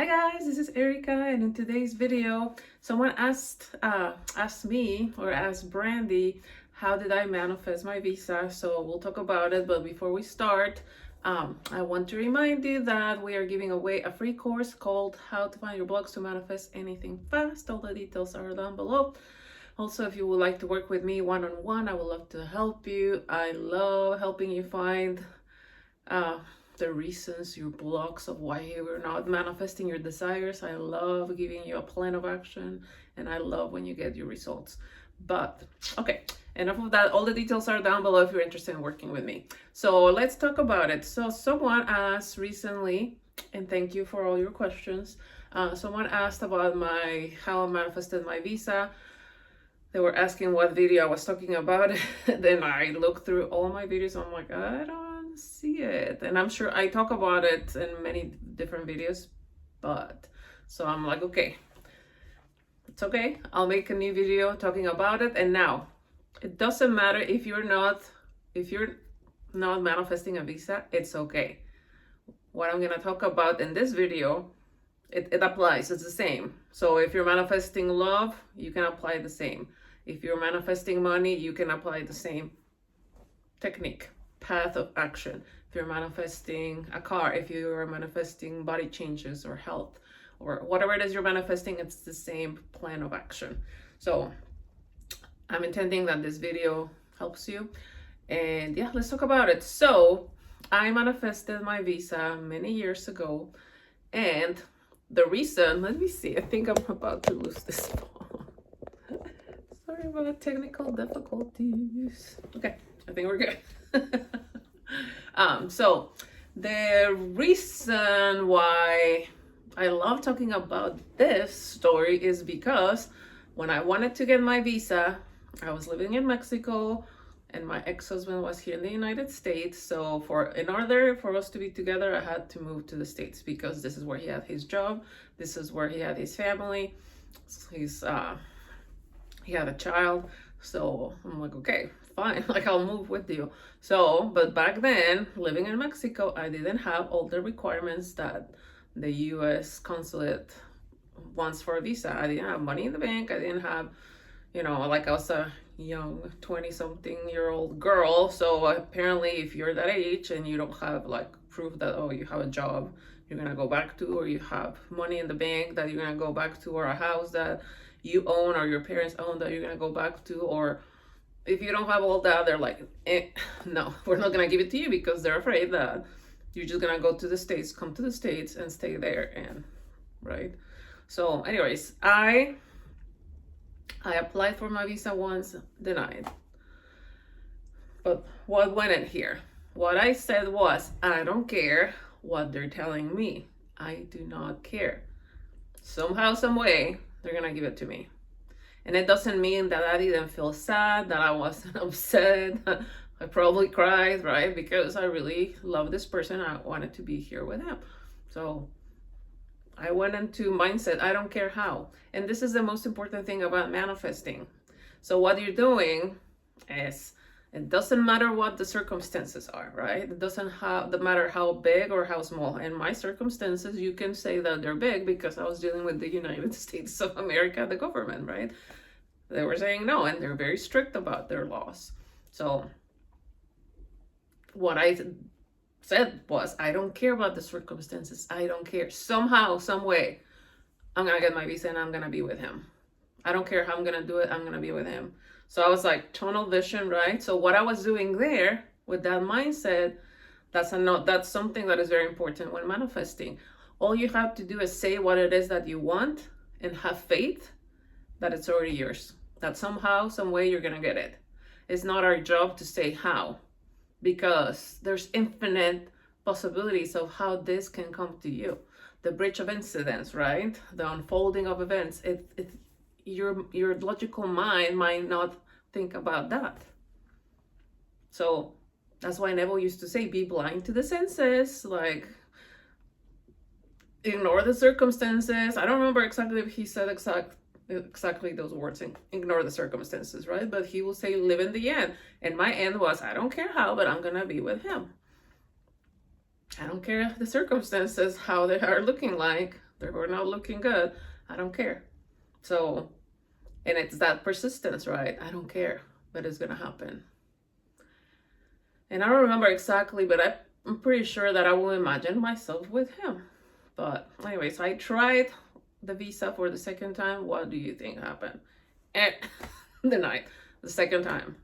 Hi guys, this is Erika, and in today's video, someone asked me or asked Brandy, how did I manifest my visa? So we'll talk about it, but before we start, I want to remind you that we are giving away a free course called How to Find Your Blocks to Manifest Anything Fast. All the details are down below. Also, if you would like to work with me one-on-one, I would love to help you. I love helping you find the reasons, your blocks of why you're not manifesting your desires. I love giving you a plan of action, and I love when you get your results. But okay, enough of that. All the details are down below if you're interested in working with me. So let's talk about it. So someone asked recently, and thank you for all your questions. Someone asked about how I manifested my visa. They were asking what video I was talking about. Then I looked through all my videos. I'm like, I don't see it, and I'm sure I talk about it in many different videos, but so I'm like, okay, it's okay, I'll make a new video talking about it. And now it doesn't matter if you're not manifesting a visa, it's okay. What I'm gonna talk about in this video, it applies, it's the same. So if you're manifesting love, you can apply the same. If you're manifesting money, you can apply the same technique, path of action. If you're manifesting a car, if you're manifesting body changes or health or whatever it is you're manifesting, it's the same plan of action. So I'm intending that this video helps you, and yeah, let's talk about it. So I manifested my visa many years ago, and the reason, let me see, I think I'm about to lose this phone. Sorry about technical difficulties. Okay, I think we're good. So the reason why I love talking about this story is because when I wanted to get my visa, I was living in Mexico and my ex-husband was here in the United States. So in order for us to be together, I had to move to the States because this is where he had his job. This is where he had his family. He had a child. So I'm like, okay, fine, like I'll move with you. So, but back then, living in Mexico, I didn't have all the requirements that the US consulate wants for a visa. I didn't have money in the bank. I didn't have, like I was a young 20-something-year-old girl. So apparently if you're that age and you don't have like proof that, oh, you have a job you're gonna go back to, or you have money in the bank that you're gonna go back to, or a house that you own or your parents own that you're gonna go back to, or if you don't have all that, they're like, no, we're not gonna give it to you because they're afraid that you're just gonna go to the States, come to the States and stay there, and right. So anyways, I applied for my visa once, denied. But what went in here? What I said was, I don't care what they're telling me. I do not care. Somehow, some way, they're gonna give it to me. And it doesn't mean that I didn't feel sad, that I wasn't upset. I probably cried, right? Because I really love this person. I wanted to be here with him. So I went into mindset, I don't care how. And this is the most important thing about manifesting. So what you're doing is, it doesn't matter what the circumstances are, right? It doesn't matter how big or how small. In my circumstances, you can say that they're big because I was dealing with the United States of America, the government, right? They were saying no, and they're very strict about their laws. So what I said was, I don't care about the circumstances. I don't care. Somehow, some way, I'm gonna get my visa and I'm gonna be with him. I don't care how I'm gonna do it. I'm gonna be with him. So I was like, tunnel vision, right? So what I was doing there with that mindset, that's something that is very important when manifesting. All you have to do is say what it is that you want and have faith that it's already yours. That somehow, some way you're gonna get it. It's not our job to say how, because there's infinite possibilities of how this can come to you. The bridge of incidents, right? The unfolding of events. Your logical mind might not think about that. So that's why Neville used to say, be blind to the senses, like ignore the circumstances. I don't remember exactly if he said exactly those words, ignore the circumstances, right? But he will say, live in the end. And my end was, I don't care how, but I'm gonna be with him. I don't care the circumstances, how they are looking like, they were not looking good. I don't care. So, and it's that persistence, right? I don't care, but it's gonna happen. And I don't remember exactly, but I'm pretty sure that I will imagine myself with him. But anyway, so I tried the visa for the second time. What do you think happened? And denied the second time.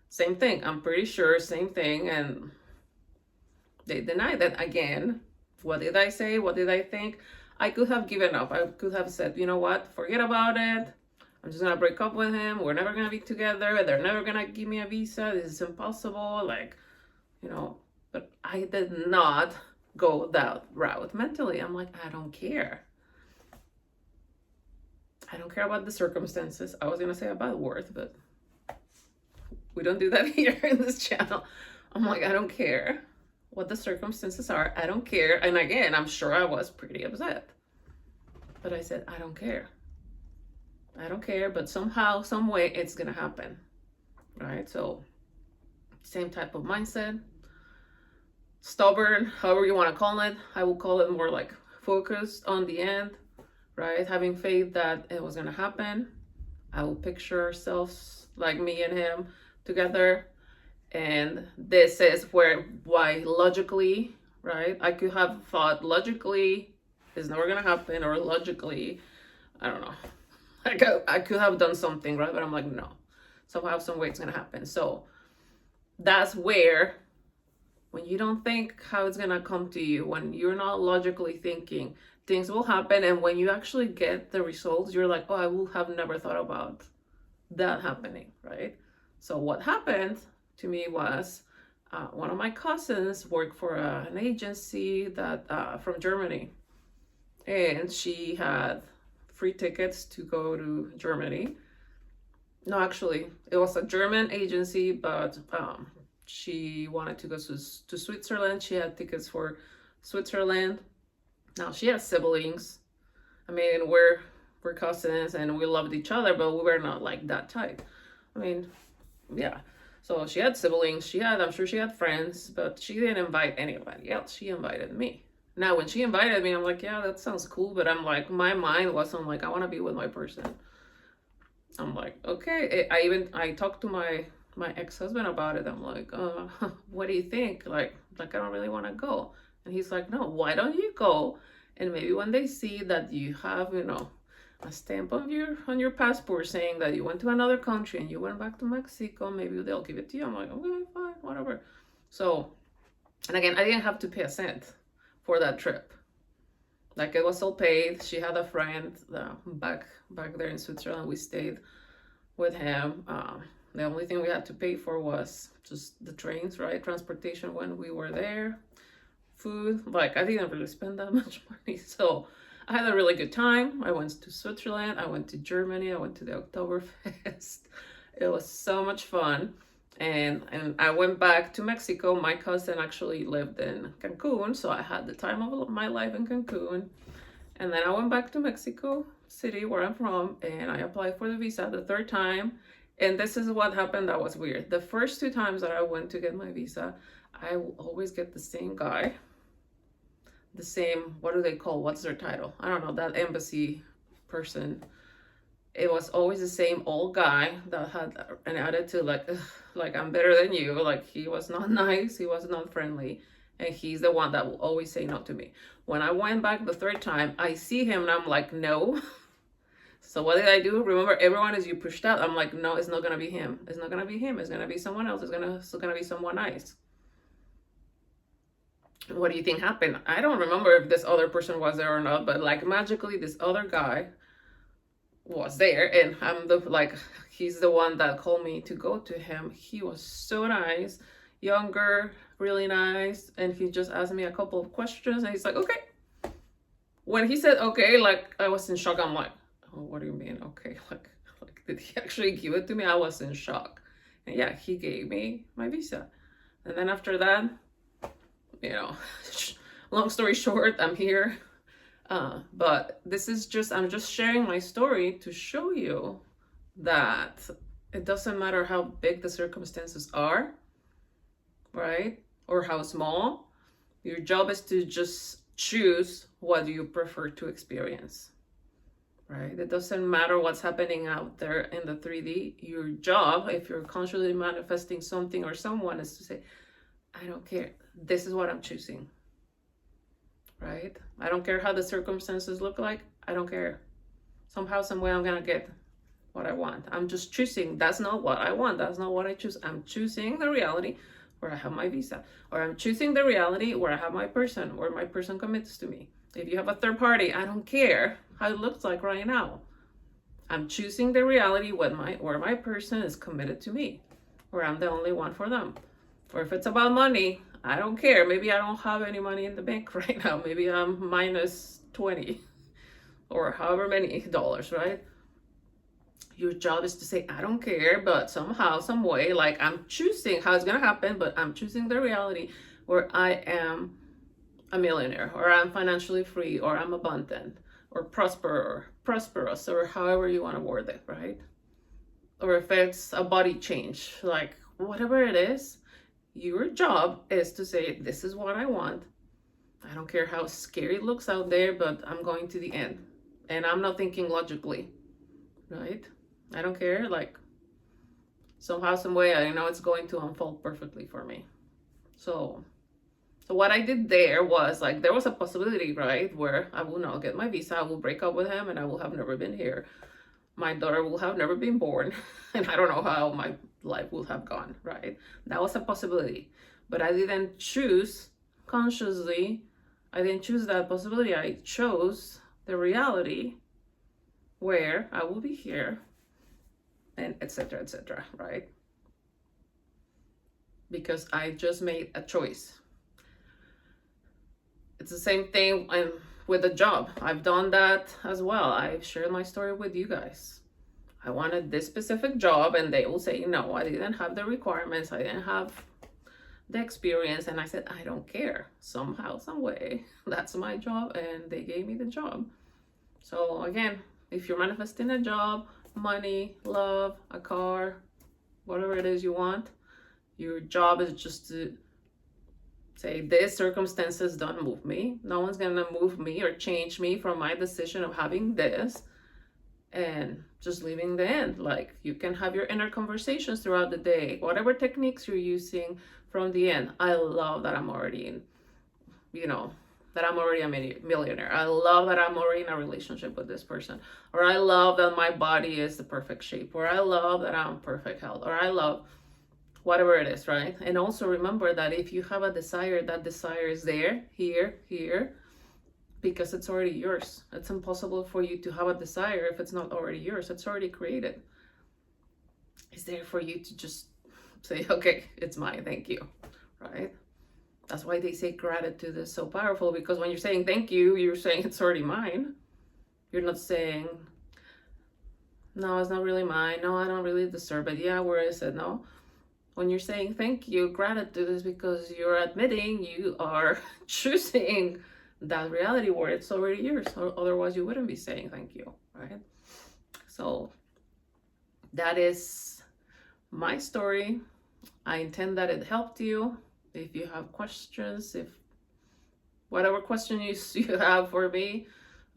Same thing. I'm pretty sure, same thing. And they denied it again. What did I say? What did I think? I could have given up. I could have said, you know what? Forget about it. I'm just gonna break up with him. We're never gonna be together. They're never gonna give me a visa. This is impossible. Like, you know, but I did not go that route mentally. I'm like, I don't care. I don't care about the circumstances. I was gonna say a bad word, but we don't do that here in this channel. I'm like, I don't care what the circumstances are. I don't care. And again, I'm sure I was pretty upset. But I said, I don't care. I don't care, but somehow, some way, it's gonna happen. Right? So, same type of mindset. Stubborn, however you want to call it. I will call it more like focused on the end, right? Having faith that it was gonna happen. I will picture ourselves like me and him together. And this is why logically, right? I could have thought logically it's never gonna happen, or logically, I don't know. I could have done something, right? But I'm like, no. Somehow, some way it's gonna happen. So that's where, when you don't think how it's gonna come to you, when you're not logically thinking, things will happen. And when you actually get the results, you're like, oh, I would have never thought about that happening, right? So what happened to me was one of my cousins worked for an agency that from Germany, and she had free tickets to go to Germany. No, actually, it was a German agency, but she wanted to go to Switzerland. She had tickets for Switzerland. Now she has siblings. I mean, we're cousins and we loved each other, but we were not like that tight. I mean, yeah. So she had siblings. I'm sure she had friends, but she didn't invite anybody else. She invited me. Now, when she invited me, I'm like, yeah, that sounds cool. But I'm like, my mind wasn't like, I want to be with my person. I'm like, okay. I talked to my ex-husband about it. I'm like, what do you think? Like I don't really want to go. And he's like, no, why don't you go? And maybe when they see that you have, you know, a stamp on your passport saying that you went to another country and you went back to Mexico, maybe they'll give it to you. I'm like, okay, fine, whatever. So, and again, I didn't have to pay a cent for that trip. Like, it was all paid. She had a friend back there in Switzerland. We stayed with him. The only thing we had to pay for was just the trains, right? Transportation when we were there. Food. Like, I didn't really spend that much money. So I had a really good time. I went to Switzerland. I went to Germany. I went to the Oktoberfest. It was so much fun. And I went back to Mexico. My cousin actually lived in Cancun, so I had the time of my life in Cancun. And then I went back to Mexico City, where I'm from, and I applied for the visa the third time. And this is what happened that was weird. The first two times that I went to get my visa, I will always get the same guy. The same, what do they call, what's their title? I don't know, that embassy person. It was always the same old guy that had an attitude like I'm better than you. Like, he was not nice, he was not friendly, and he's the one that will always say no to me. When I went back the third time, I see him and I'm like, no. So what did I do? Remember, everyone is you pushed out. I'm like, no, it's not gonna be him. It's not gonna be him. It's gonna be someone else. It's gonna be someone nice. What do you think happened? I don't remember if this other person was there or not, but like magically this other guy was there, and he's the one that called me to go to him. He was so nice, younger, really nice, and he just asked me a couple of questions, and he's like, okay. When he said okay, like, I was in shock. I'm like, oh, what do you mean okay? Like did he actually give it to me? I was in shock. And yeah, he gave me my visa. And then after that, you know, long story short, I'm here. But this is I'm just sharing my story to show you that it doesn't matter how big the circumstances are, right? Or how small. Your job is to just choose what you prefer to experience, right? It doesn't matter what's happening out there in the 3D. Your job, if you're consciously manifesting something or someone, is to say, I don't care. This is what I'm choosing, right? I don't care how the circumstances look like. I don't care. Somehow, some way, I'm going to get what I want. I'm just choosing. That's not what I want. That's not what I choose. I'm choosing the reality where I have my visa, or I'm choosing the reality where I have my person, where my person commits to me. If you have a third party, I don't care how it looks like right now. I'm choosing the reality where my person is committed to me, where I'm the only one for them. Or if it's about money, I don't care. Maybe I don't have any money in the bank right now. Maybe I'm minus 20 or however many dollars, right? Your job is to say, I don't care, but somehow, some way, like I'm choosing how it's going to happen, but I'm choosing the reality where I am a millionaire, or I'm financially free, or I'm abundant, or prosperous, or however you want to word it, right? Or if it's a body change, like whatever it is, your job is to say, this is what I want. I don't care how scary it looks out there, but I'm going to the end. And I'm not thinking logically, right? I don't care, like somehow, some way, I know it's going to unfold perfectly for me. So what I did there was like, there was a possibility, right, where I will not get my visa, I will break up with him, and I will have never been here. My daughter will have never been born, and I don't know how my life will have gone, right? That was a possibility, but I didn't choose consciously. I didn't choose that possibility. I chose the reality where I will be here, and etc., right? Because I just made a choice. It's the same thing with a job. I've done that as well. I've shared my story with you guys. I wanted this specific job, and they will say, no, I didn't have the requirements. I didn't have the experience. And I said, I don't care. Somehow, some way, that's my job. And they gave me the job. So again, if you're manifesting a job, money, love, a car, whatever it is you want, your job is just to say, this circumstances don't move me. No one's gonna move me or change me from my decision of having this, and just leaving the end. Like, you can have your inner conversations throughout the day, whatever techniques you're using from the end. I love that I'm already in, that I'm already a millionaire. I love that I'm already in a relationship with this person. Or I love that my body is the perfect shape. Or I love that I'm perfect health. Or I love whatever it is, right? And also remember that if you have a desire, that desire is there, here, because it's already yours. It's impossible for you to have a desire if it's not already yours. It's already created. It's there for you to just say, okay, it's mine, thank you, right? That's why they say gratitude is so powerful, because when you're saying thank you, you're saying it's already mine. You're not saying, no, it's not really mine. No, I don't really deserve it. Yeah, where is it? No. When you're saying thank you, gratitude is because you're admitting you are choosing that reality where it's already yours. Or otherwise, you wouldn't be saying thank you, right? So that is my story. I intend that it helped you. If you have questions, if whatever question you have for me,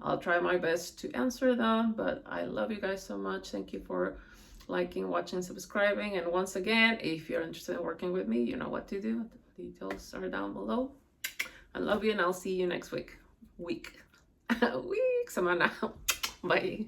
I'll try my best to answer them. But I love you guys so much. Thank you for liking, watching, subscribing. And once again, if you're interested in working with me, you know what to do. The details are down below. I love you, and I'll see you next week. Semana. Bye.